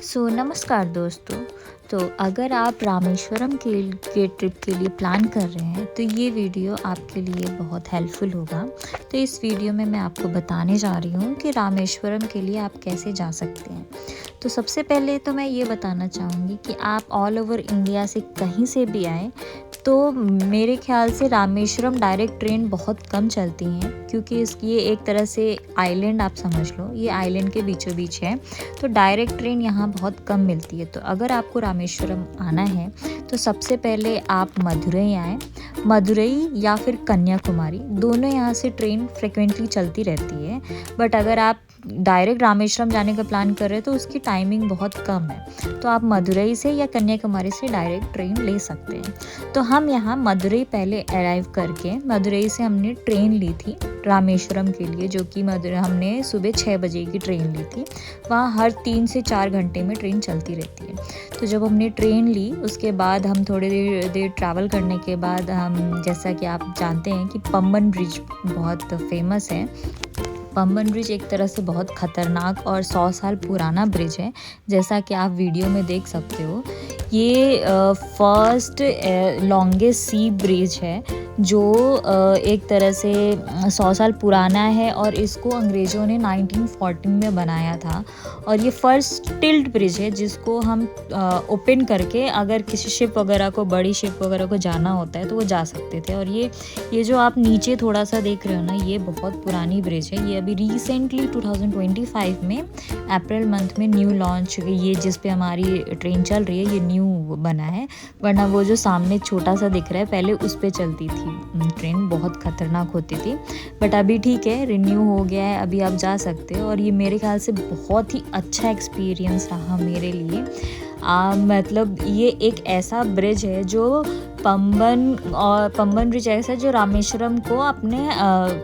नमस्कार दोस्तों। तो अगर आप रामेश्वरम के ट्रिप के लिए प्लान कर रहे हैं तो ये वीडियो आपके लिए बहुत हेल्पफुल होगा। तो इस वीडियो में मैं आपको बताने जा रही हूँ कि रामेश्वरम के लिए आप कैसे जा सकते हैं। तो सबसे पहले तो मैं ये बताना चाहूँगी कि आप ऑल ओवर इंडिया से कहीं से भी आएँ तो मेरे ख़्याल से रामेश्वरम डायरेक्ट ट्रेन बहुत कम चलती हैं, क्योंकि ये एक तरह से आइलैंड आप समझ लो, ये आइलैंड के बीचों बीच है। तो डायरेक्ट ट्रेन यहाँ बहुत कम मिलती है। तो अगर आपको रामेश्वरम आना है तो सबसे पहले आप मदुरई आएँ। मदुरई या फिर कन्याकुमारी, दोनों यहाँ से ट्रेन फ्रिक्वेंटली चलती रहती है। बट अगर आप डायरेक्ट रामेश्वरम जाने का प्लान कर रहे हैं तो उसकी टाइमिंग बहुत कम है। तो आप मदुरई से या कन्याकुमारी से डायरेक्ट ट्रेन ले सकते हैं। तो हम यहाँ मदुरई पहले अराइव करके मदुरई से हमने ट्रेन ली थी रामेश्वरम के लिए, जो कि हमने सुबह 6 बजे की ट्रेन ली थी। वहाँ हर 3 से 4 घंटे में ट्रेन चलती रहती है। तो जब हमने ट्रेन ली उसके बाद हम थोड़ी देर ट्रैवल करने के बाद हम, जैसा कि आप जानते हैं कि पंबन ब्रिज बहुत फेमस है। पंबन ब्रिज एक तरह से बहुत ख़तरनाक और 100 साल पुराना ब्रिज है, जैसा कि आप वीडियो में देख सकते हो। ये फर्स्ट लॉन्गेस्ट सी ब्रिज है जो एक तरह से 100 साल पुराना है, और इसको अंग्रेज़ों ने 1914 में बनाया था। और ये फर्स्ट टिल्ट ब्रिज है जिसको हम ओपन करके अगर किसी शिप वगैरह को, बड़ी शिप वगैरह को जाना होता है तो वो जा सकते थे। और ये जो आप नीचे थोड़ा सा देख रहे हो ना, ये बहुत पुरानी ब्रिज है। ये अभी रिसेंटली 2025 में अप्रैल मंथ में न्यू लॉन्च, ये जिस पे हमारी ट्रेन चल रही है ये न्यू बना है, वरना वो जो सामने छोटा सा दिख रहा है पहले उस पे चलती थी ट्रेन, बहुत ख़तरनाक होती थी। बट अभी ठीक है, रिन्यू हो गया है, अभी आप जा सकते हो। और ये मेरे ख्याल से बहुत ही अच्छा एक्सपीरियंस रहा मेरे लिए। मतलब ये एक ऐसा ब्रिज है जो पंबन ब्रिज ऐसा जो रामेश्वरम को अपने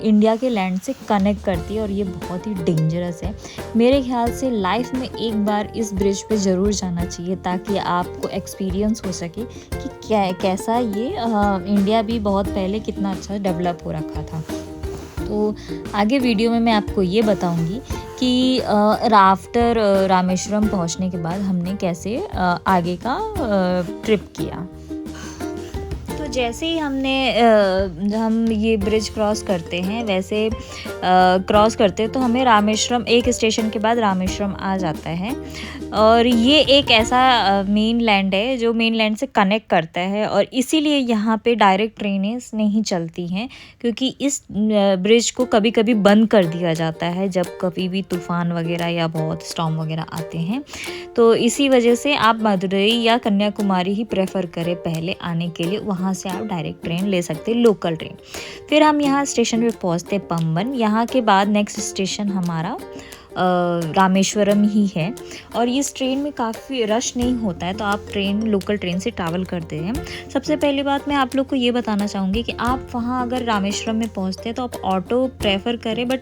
इंडिया के लैंड से कनेक्ट करती है, और ये बहुत ही डेंजरस है। मेरे ख्याल से लाइफ में एक बार इस ब्रिज पे ज़रूर जाना चाहिए, ताकि आपको एक्सपीरियंस हो सके कि कैसा ये इंडिया भी बहुत पहले कितना अच्छा डेवलप हो रखा था। तो आगे वीडियो में मैं आपको ये बताऊंगी कि आफ्टर रामेश्वरम पहुंचने के बाद हमने कैसे आगे का ट्रिप किया। तो जैसे ही हम ये ब्रिज क्रॉस करते हैं, वैसे क्रॉस करते हैं तो हमें रामेश्वरम, एक स्टेशन के बाद रामेश्वरम आ जाता है। और ये एक ऐसा मेन लैंड है जो मेन लैंड से कनेक्ट करता है, और इसीलिए यहाँ पे डायरेक्ट ट्रेनें नहीं चलती हैं, क्योंकि इस ब्रिज को कभी कभी बंद कर दिया जाता है जब कभी भी तूफ़ान वगैरह या बहुत स्टॉर्म वगैरह आते हैं। तो इसी वजह से आप मदुरई या कन्याकुमारी ही प्रेफर करें पहले आने के लिए, वहाँ से आप डायरेक्ट ट्रेन ले सकते हैं, लोकल ट्रेन। फिर हम यहाँ स्टेशन पे पहुँचते पंबन। यहाँ के बाद नेक्स्ट स्टेशन हमारा रामेश्वरम ही है। और इस ट्रेन में काफ़ी रश नहीं होता है, तो आप लोकल ट्रेन से ट्रैवल करते हैं। सबसे पहली बात मैं आप लोग को ये बताना चाहूँगी कि आप वहाँ अगर रामेश्वरम में पहुँचते हैं तो आप ऑटो प्रेफर करें, बट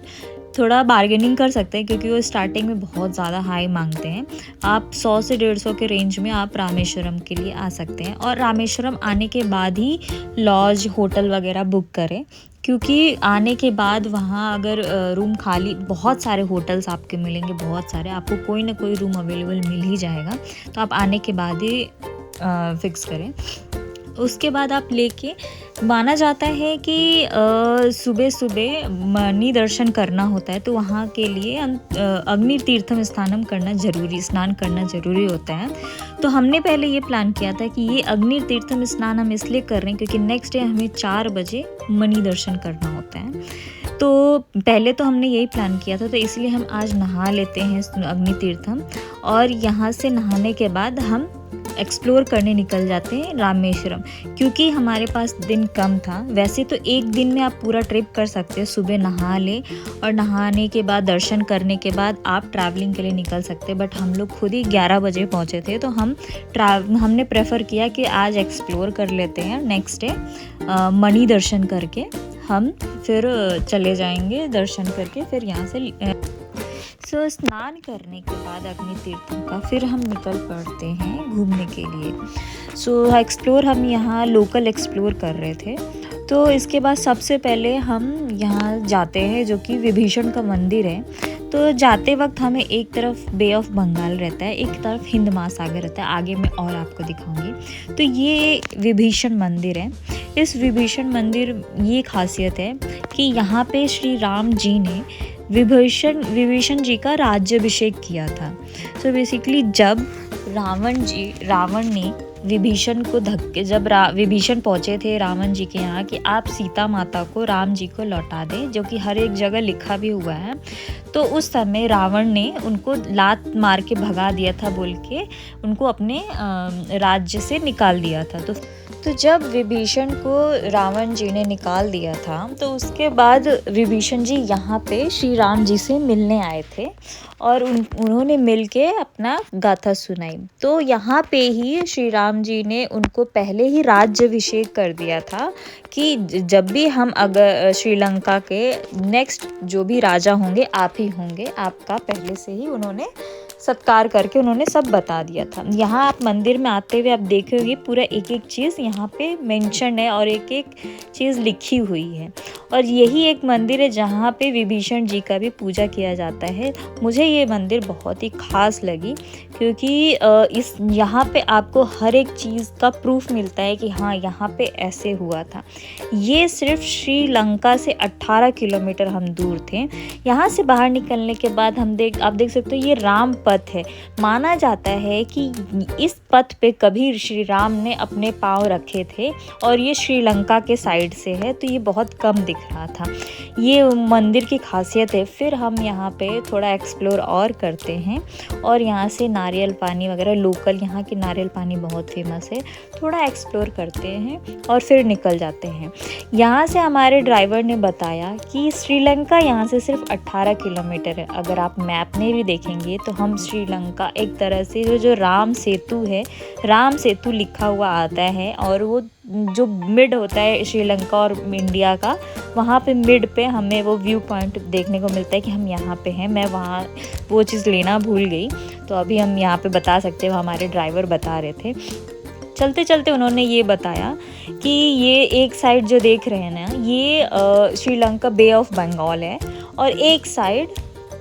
थोड़ा बार्गेनिंग कर सकते हैं, क्योंकि वो स्टार्टिंग में बहुत ज़्यादा हाई मांगते हैं। आप 100 से 150 के रेंज में आप रामेश्वरम के लिए आ सकते हैं। और रामेश्वरम आने के बाद ही लॉज, होटल वगैरह बुक करें, क्योंकि आने के बाद वहाँ अगर रूम खाली, बहुत सारे होटल्स आपके मिलेंगे, बहुत सारे, आपको कोई ना कोई रूम अवेलेबल मिल ही जाएगा। तो आप आने के बाद ही फिक्स करें। उसके बाद आप लेके, माना जाता है कि सुबह सुबह मणि दर्शन करना होता है, तो वहाँ के लिए अग्नि तीर्थम स्नान करना ज़रूरी होता है। तो हमने पहले ये प्लान किया था कि ये अग्नि तीर्थम स्नान हम इसलिए कर रहे हैं क्योंकि नेक्स्ट डे हमें 4 बजे मणि दर्शन करना होता है। तो पहले तो हमने यही प्लान किया था, तो इसलिए हम आज नहा लेते हैं अग्नि तीर्थम, और यहाँ से नहाने के बाद हम एक्सप्लोर करने निकल जाते हैं रामेश्वरम। क्योंकि हमारे पास दिन कम था, वैसे तो एक दिन में आप पूरा ट्रिप कर सकते हैं। सुबह नहा ले और नहाने के बाद दर्शन करने के बाद आप ट्रैवलिंग के लिए निकल सकते हैं। बट हम लोग खुद ही 11 बजे पहुंचे थे, तो हमने प्रेफर किया कि आज एक्सप्लोर कर लेते हैं। नेक्स्ट डे मणि दर्शन करके हम फिर चले जाएंगे, दर्शन करके फिर यहाँ से स्नान करने के बाद अग्नि तीर्थम का फिर हम निकल पड़ते हैं घूमने के लिए। एक्सप्लोर हम यहाँ लोकल एक्सप्लोर कर रहे थे। तो इसके बाद सबसे पहले हम यहाँ जाते हैं, जो कि विभीषण का मंदिर है। तो तो जाते वक्त हमें एक तरफ बे ऑफ बंगाल रहता है, एक तरफ हिंद महासागर रहता है, आगे मैं और आपको दिखाऊंगी। तो ये विभीषण मंदिर है। इस विभीषण मंदिर ये खासियत है कि यहाँ पे श्री राम जी ने विभीषण जी का राज्याभिषेक किया था। तो बेसिकली जब रावण ने विभीषण को जब विभीषण पहुँचे थे रावण जी के यहाँ कि आप सीता माता को राम जी को लौटा दें, जो कि हर एक जगह लिखा भी हुआ है, तो उस समय रावण ने उनको लात मार के भगा दिया था बोल के उनको अपने राज्य से निकाल दिया था। तो जब विभीषण को रावण जी ने निकाल दिया था तो उसके बाद विभीषण जी यहाँ पे श्री राम जी से मिलने आए थे और उन्होंने मिलके अपना गाथा सुनाई। तो यहाँ पे ही श्री राम जी ने उनको पहले ही राज्याभिषेक कर दिया था कि जब भी हम अगर श्रीलंका के नेक्स्ट जो भी राजा होंगे आप ही होंगे, आपका पहले से ही उन्होंने सत्कार करके उन्होंने सब बता दिया था। यहाँ आप मंदिर में आते हुए आप देखोगे पूरा एक एक चीज़ यहाँ पे मेंशन है और एक एक चीज़ लिखी हुई है। और यही एक मंदिर है जहाँ पे विभीषण जी का भी पूजा किया जाता है। मुझे ये मंदिर बहुत ही खास लगी क्योंकि यहाँ पे आपको हर एक चीज़ का प्रूफ मिलता है कि हाँ यहाँ पे ऐसे हुआ था। ये सिर्फ श्रीलंका से 18 किलोमीटर हम दूर थे। यहाँ से बाहर निकलने के बाद आप देख सकते हो ये राम पथ है। माना जाता है कि इस पथ पे कभी श्री राम ने अपने पाँव रखे थे और ये श्रीलंका के साइड से है, तो ये बहुत कम दिख रहा था। ये मंदिर की खासियत है। फिर हम यहाँ पे थोड़ा एक्सप्लोर और करते हैं और यहाँ से नारियल पानी वगैरह, लोकल यहाँ की नारियल पानी बहुत फेमस है, थोड़ा एक्सप्लोर करते हैं और फिर निकल जाते हैं। यहाँ से हमारे ड्राइवर ने बताया कि श्रीलंका यहाँ से सिर्फ 18 किलोमीटर है। अगर आप मैप में भी देखेंगे तो हम श्रीलंका एक तरह से जो राम सेतु है, राम सेतु लिखा हुआ आता है और वो जो मिड होता है श्रीलंका और इंडिया का, वहाँ पे मिड पे हमें वो व्यू पॉइंट देखने को मिलता है कि हम यहाँ पे हैं। मैं वहाँ वो चीज़ लेना भूल गई, तो अभी हम यहाँ पे बता सकते हैं, हमारे ड्राइवर बता रहे थे। चलते चलते उन्होंने ये बताया कि ये एक साइड जो देख रहे हैं ना, ये श्रीलंका बे ऑफ बंगाल है और एक साइड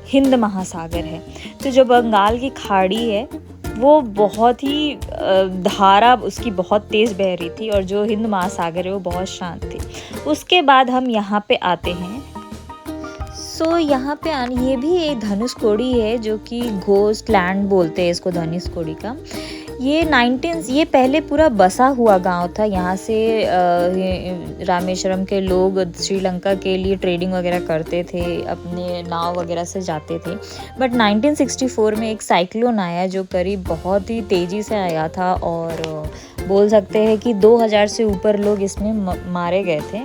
हिंद महासागर है। तो जो बंगाल की खाड़ी है वो बहुत ही धारा उसकी बहुत तेज़ बह रही थी और जो हिंद महासागर है वो बहुत शांत थी। उसके बाद हम यहाँ पे आते हैं। यहाँ पे ये भी एक धनुषकोडी है जो कि घोस्ट लैंड बोलते हैं इसको, धनुषकोडी का। ये पहले पूरा बसा हुआ गांव था। यहाँ से रामेश्वरम के लोग श्रीलंका के लिए ट्रेडिंग वगैरह करते थे, अपने नाव वगैरह से जाते थे। बट 1964 में एक साइक्लोन आया जो करीब बहुत ही तेज़ी से आया था और बोल सकते हैं कि 2000 से ऊपर लोग इसमें मारे गए थे।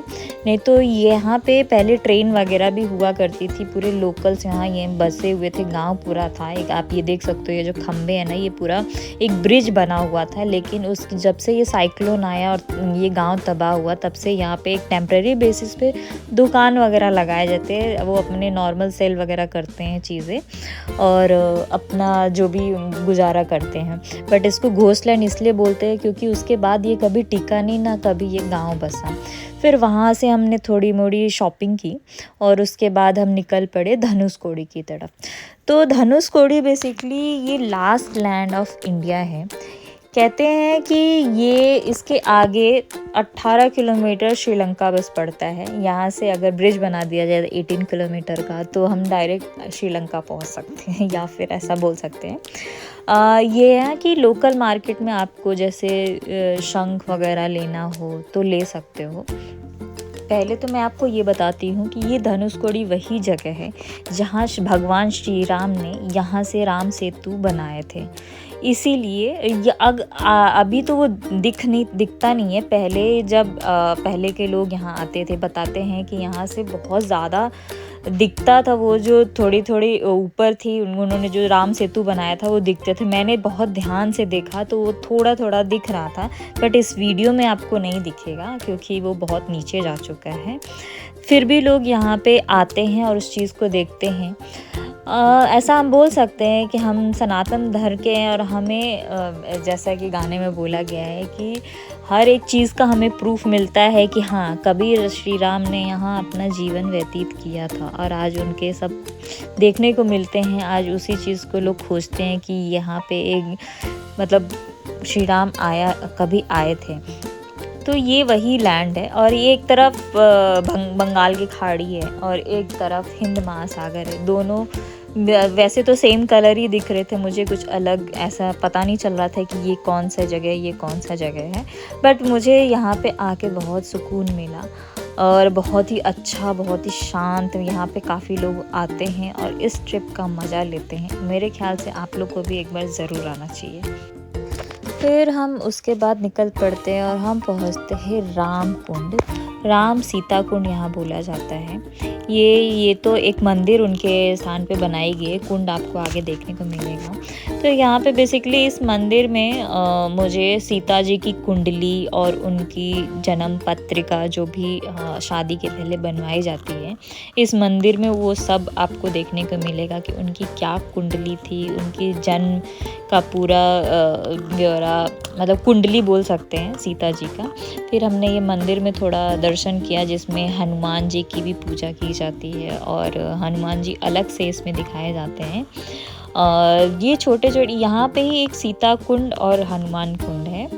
नहीं तो यहाँ पे पहले ट्रेन वगैरह भी हुआ करती थी, पूरे लोकल्स यहाँ ये बसे हुए थे, गांव पूरा था। एक आप ये देख सकते हो, ये जो खम्भे हैं ना, ये पूरा एक ब्रिज बना हुआ था। लेकिन जब से ये साइक्लोन आया और ये गांव तबाह हुआ, तब से यहाँ पे एक टेम्प्रेरी बेसिस पे दुकान वगैरह लगाए जाते हैं। वो अपने नॉर्मल सेल वगैरह करते हैं चीज़ें और अपना जो भी गुजारा करते हैं। बट इसको घोस्टलैंड इसलिए बोलते हैं क्योंकि उसके बाद ये कभी टिका नहीं, ना कभी ये गांव बसा। फिर वहाँ से हमने थोड़ी मोड़ी शॉपिंग की और उसके बाद हम निकल पड़े धनुषकोडी की तरफ। तो धनुषकोडी बेसिकली ये लास्ट लैंड ऑफ इंडिया है। कहते हैं कि ये इसके आगे 18 किलोमीटर श्रीलंका बस पड़ता है। यहाँ से अगर ब्रिज बना दिया जाए 18 किलोमीटर का, तो हम डायरेक्ट श्रीलंका पहुँच सकते हैं, या फिर ऐसा बोल सकते हैं। ये है कि लोकल मार्केट में आपको जैसे शंख वगैरह लेना हो तो ले सकते हो। पहले तो मैं आपको ये बताती हूँ कि ये धनुषकोडी वही जगह है जहाँ भगवान श्री राम ने यहाँ से राम सेतु बनाए थे। इसीलिए अभी तो वो दिखता नहीं है। पहले जब पहले के लोग यहाँ आते थे, बताते हैं कि यहाँ से बहुत ज़्यादा दिखता था। वो जो थोड़ी ऊपर थी, उन्होंने जो राम सेतु बनाया था वो दिखते थे। मैंने बहुत ध्यान से देखा तो वो थोड़ा दिख रहा था, बट इस वीडियो में आपको नहीं दिखेगा क्योंकि वो बहुत नीचे जा चुका है। फिर भी लोग यहाँ पे आते हैं और उस चीज़ को देखते हैं। ऐसा हम बोल सकते हैं कि हम सनातन धर्म के हैं और हमें जैसा कि गाने में बोला गया है कि हर एक चीज़ का हमें प्रूफ मिलता है कि हाँ, कबीर श्री राम ने यहाँ अपना जीवन व्यतीत किया था और आज उनके सब देखने को मिलते हैं। आज उसी चीज़ को लोग खोजते हैं कि यहाँ पे एक मतलब श्री राम कभी आए थे। तो ये वही लैंड है और ये एक तरफ बंगाल की खाड़ी है और एक तरफ हिंद महासागर है। दोनों वैसे तो सेम कलर ही दिख रहे थे, मुझे कुछ अलग ऐसा पता नहीं चल रहा था कि ये कौन सा जगह है, ये कौन सा जगह है। बट मुझे यहाँ पे आके बहुत सुकून मिला और बहुत ही अच्छा, बहुत ही शांत। यहाँ पे काफ़ी लोग आते हैं और इस ट्रिप का मज़ा लेते हैं। मेरे ख्याल से आप लोग को भी एक बार ज़रूर आना चाहिए। फिर हम उसके बाद निकल पड़ते हैं और हम पहुँचते हैं राम कुंड। राम सीता कुंड यहाँ बोला जाता है। ये तो एक मंदिर उनके स्थान पे बनाई गई है। कुंड आपको आगे देखने को मिलेगा। तो यहाँ पे बेसिकली इस मंदिर में मुझे सीता जी की कुंडली और उनकी जन्म पत्रिका जो भी शादी के पहले बनवाई जाती है, इस मंदिर में वो सब आपको देखने को मिलेगा कि उनकी क्या कुंडली थी, उनकी जन्म का पूरा ब्यौरा, मतलब कुंडली बोल सकते हैं सीता जी का। फिर हमने ये मंदिर में थोड़ा दर्शन किया जिसमें हनुमान जी की भी पूजा की जाती है और हनुमान जी अलग से इसमें दिखाए जाते हैं। ये छोटे छोटे यहाँ पे ही एक सीता कुंड और हनुमान कुंड है,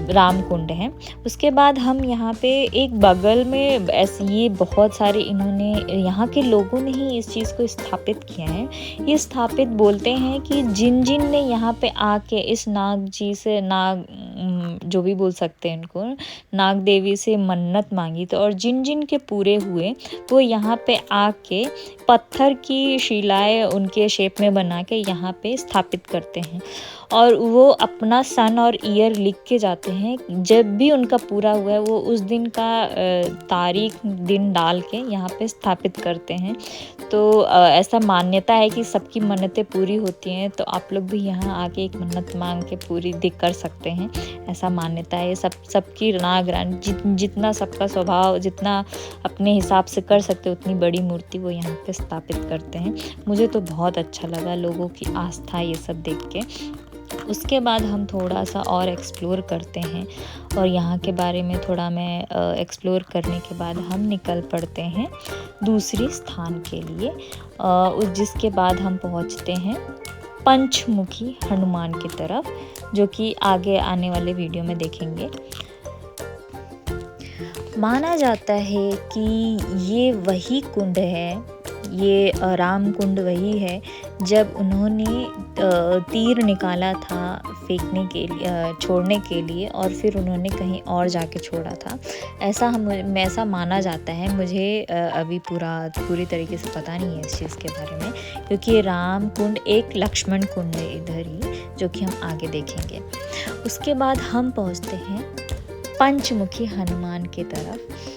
राम कुंड है। उसके बाद हम यहाँ पे एक बगल में ऐसे ये बहुत सारे इन्होंने यहाँ के लोगों ने ही इस चीज़ को स्थापित किया है। ये स्थापित बोलते हैं कि जिन जिन ने यहाँ पे आके इस नाग जी से, नाग जो भी बोल सकते हैं इनको, नाग देवी से मन्नत मांगी तो और जिन जिन के पूरे हुए वो यहाँ पे आके पत्थर की शिलाएं उनके शेप में बना के यहाँ पे स्थापित करते हैं और वो अपना सन और ईयर लिख के जाते हैं। जब भी उनका पूरा हुआ है वो उस दिन का तारीख दिन डाल के यहाँ पे स्थापित करते हैं। तो ऐसा मान्यता है कि सबकी मन्नतें पूरी होती हैं, तो आप लोग भी यहाँ आके एक मन्नत मांग के पूरी कर सकते हैं, ऐसा मान्यता है। सबकी नाग रानी जितना सबका स्वभाव, जितना अपने हिसाब से कर सकते उतनी बड़ी मूर्ति वो यहाँ पे स्थापित करते हैं। मुझे तो बहुत अच्छा लगा लोगों की आस्था ये सब देख के। उसके बाद हम थोड़ा सा और एक्सप्लोर करते हैं और यहाँ के बारे में थोड़ा मैं एक्सप्लोर करने के बाद हम निकल पड़ते हैं दूसरी स्थान के लिए, जिसके बाद हम पहुँचते हैं पंचमुखी हनुमान की तरफ, जो कि आगे आने वाले वीडियो में देखेंगे। माना जाता है कि ये वही कुंड है, ये राम कुंड वही है जब उन्होंने तीर निकाला था फेंकने के लिए, छोड़ने के लिए, और फिर उन्होंने कहीं और जाके छोड़ा था। ऐसा माना जाता है। मुझे अभी पूरी तरीके से पता नहीं है इस चीज़ के बारे में, क्योंकि राम कुंड एक लक्ष्मण कुंड है इधर ही, जो कि हम आगे देखेंगे। उसके बाद हम पहुँचते हैं पंचमुखी हनुमान की तरफ,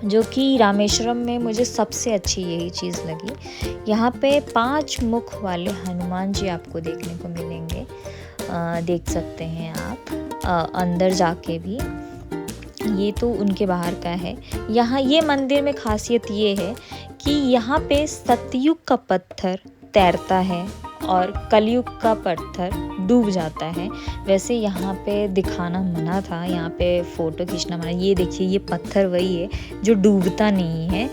जो कि रामेश्वरम में मुझे सबसे अच्छी यही चीज़ लगी। यहाँ पे 5 मुख वाले हनुमान जी आपको देखने को मिलेंगे, देख सकते हैं आप अंदर जाके भी। ये तो उनके बाहर का है। यहाँ ये मंदिर में खासियत ये है कि यहाँ पे सतयुग का पत्थर तैरता है और कलयुग का पत्थर डूब जाता है। वैसे यहाँ पे दिखाना मना था, यहाँ पे फ़ोटो खींचना मना। ये देखिए, ये पत्थर वही है जो डूबता नहीं है।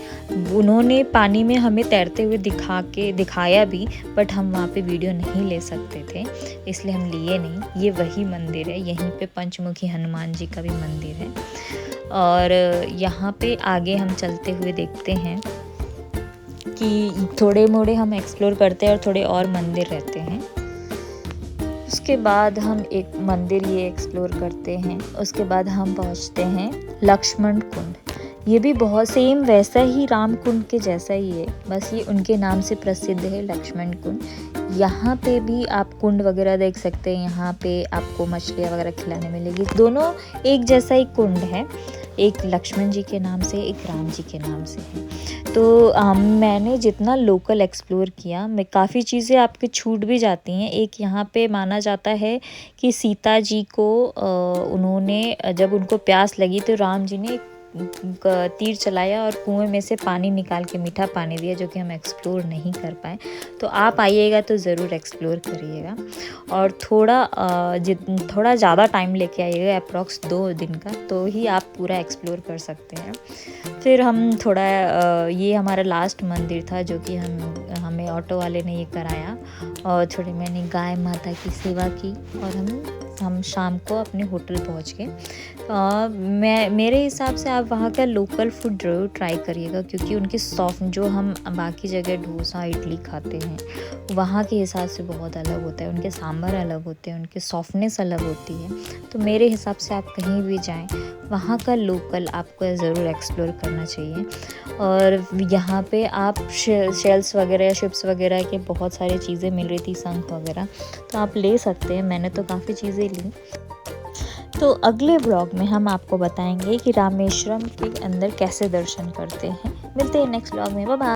उन्होंने पानी में हमें तैरते हुए दिखाया भी, बट हम वहाँ पे वीडियो नहीं ले सकते थे, इसलिए हम लिए नहीं। ये वही मंदिर है, यहीं पे पंचमुखी हनुमान जी का भी मंदिर है। और यहाँ पे आगे हम चलते हुए देखते हैं कि थोड़े मोड़े हम एक्सप्लोर करते हैं और थोड़े और मंदिर रहते हैं। उसके बाद हम एक मंदिर ये एक्सप्लोर करते हैं। उसके बाद हम पहुंचते हैं लक्ष्मण कुंड। ये भी बहुत सेम वैसा ही राम कुंड के जैसा ही है, बस ये उनके नाम से प्रसिद्ध है लक्ष्मण कुंड। यहाँ पे भी आप कुंड वगैरह देख सकते हैं। यहाँ पे आपको मछलियाँ वगैरह खिलाने मिलेगी। दोनों एक जैसा ही कुंड है, एक लक्ष्मण जी के नाम से, एक राम जी के नाम से है। तो मैंने जितना लोकल एक्सप्लोर किया, मैं काफ़ी चीज़ें आपके छूट भी जाती हैं। एक यहाँ पे माना जाता है कि सीता जी को उन्होंने जब उनको प्यास लगी तो राम जी ने तीर चलाया और कुएं में से पानी निकाल के मीठा पानी दिया, जो कि हम एक्सप्लोर नहीं कर पाए। तो आप आइएगा तो ज़रूर एक्सप्लोर करिएगा, और थोड़ा ज़्यादा टाइम लेके आइएगा, अप्रॉक्स 2 दिन का, तो ही आप पूरा एक्सप्लोर कर सकते हैं। फिर हम थोड़ा ये हमारा लास्ट मंदिर था जो कि हमें ऑटो वाले ने ये कराया, और थोड़ी मैंने गाय माता की सेवा की, और हम शाम को अपने होटल पहुंच गए। मेरे हिसाब से आप वहाँ का लोकल फूड ज़रूर ट्राई करिएगा, क्योंकि उनकी सॉफ्ट, जो हम बाकी जगह डोसा इडली खाते हैं, वहाँ के हिसाब से बहुत अलग होता है। उनके सांभर अलग होते हैं, उनकी सॉफ्टनेस अलग होती है। तो मेरे हिसाब से आप कहीं भी जाएं, वहाँ का लोकल आपको ज़रूर एक्सप्लोर करना चाहिए। और यहाँ पे आप शेल्स वगैरह या शिप्स वगैरह के बहुत सारी चीज़ें मिल रही थी, शंख वगैरह, तो आप ले सकते हैं। मैंने तो काफ़ी चीज़ें ली। तो अगले ब्लॉग में हम आपको बताएंगे कि रामेश्वरम के अंदर कैसे दर्शन करते हैं। मिलते हैं नेक्स्ट ब्लॉग में। Bye bye.